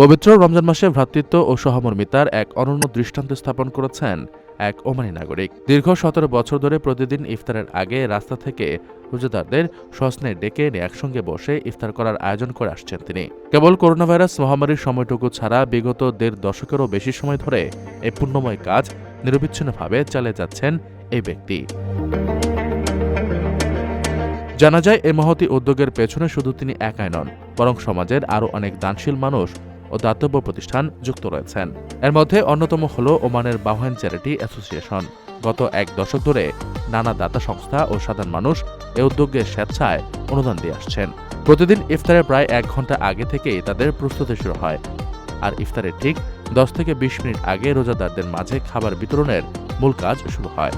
পবিত্র রমজান মাসে ভ্রাতৃত্ব ও সহমর্মিতার এক অনন্য দৃষ্টান্ত স্থাপন করেছেন এক ওমানি নাগরিক। দীর্ঘ 17 বছর ধরে প্রতিদিন ইফতারের আগে রাস্তা থেকে রোজাদারদের সস্নে ডেকে এনে একসঙ্গে বসে ইফতার করার আয়োজন করে আসছেন তিনি। কেবল করোনা ভাইরাস মহামারীর সময়টুকু ছাড়া বিগত 1.5 দশকেরও বেশি সময় ধরে এই পুণ্যময় কাজ নিরবিচ্ছিন্নভাবে চালিয়ে যাচ্ছেন এই ব্যক্তি। জানা যায়, এই মহতী উদ্যোগের পেছনে শুধু তিনি একাই নন, বরং সমাজের আরও অনেক দানশীল মানুষ ও দাতব্য প্রতিষ্ঠান যুক্ত রয়েছেন। এর মধ্যে অন্যতম হল ওমানের বাহওয়ান চ্যারিটি অ্যাসোসিয়েশন। গত 1 দশক ধরে নানা দাতা সংস্থা ও সাধারণ মানুষ এ উদ্যোগে স্বেচ্ছায় অনুদান দিয়ে আসছেন। প্রতিদিন ইফতারের প্রায় 1 ঘন্টা আগে থেকেই তাদের প্রস্তুতি শুরু হয়, আর ইফতারের ঠিক 10 থেকে 20 মিনিট আগে রোজাদারদের মাঝে খাবার বিতরণের মূল কাজ শুরু হয়।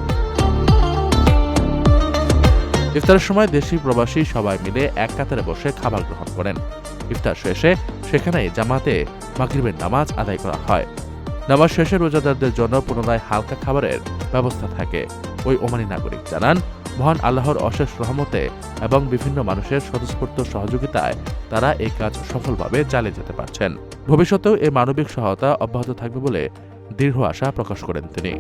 ইফতারের সময় দেশি প্রবাসী সবাই মিলে এক কাতারে বসে খাবার গ্রহণ করেন। ইফতার শেষে সেখানেই জামাতে মাগরিবের নামাজ আদায় করা হয়। নামাজ শেষে রোজাদারদের জন্য পুনরায় হালকা খাবারের ব্যবস্থা থাকে। ওই ওমানি নাগরিক জানান, মহান আল্লাহর অশেষ রহমতে এবং বিভিন্ন মানুষের স্বতঃস্ফূর্ত সহযোগিতায় তারা এই কাজ সফলভাবে চালিয়ে যেতে পারছেন। ভবিষ্যতেও এই মানবিক সহায়তা অব্যাহত থাকবে বলে দৃঢ় আশা প্রকাশ করেন তিনি।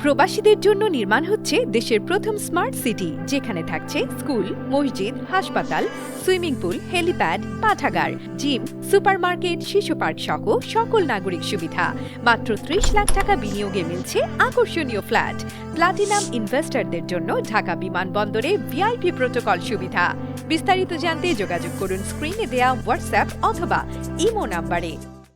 প্রবাসীদের জন্য নির্মাণ হচ্ছে দেশের প্রথম স্মার্ট সিটি, যেখানে থাকছে স্কুল, মসজিদ, হাসপাতাল, সুইমিং পুল, হেলিপ্যাড, পাঠাগার, জিম, সুপারমার্কেট, শিশু পার্ক সহ সকল নাগরিক সুবিধা। মাত্র 30 লাখ টাকা বিনিয়োগে মিলছে আকর্ষণীয় ফ্ল্যাট। প্লাটিনাম ইনভেস্টরদের জন্য ঢাকা বিমানবন্দরে ভিআইপি প্রোটোকল সুবিধা। বিস্তারিত জানতে যোগাযোগ করুন স্ক্রিনে দেয়া হোয়াটসঅ্যাপ অথবা ইমো নাম্বারে।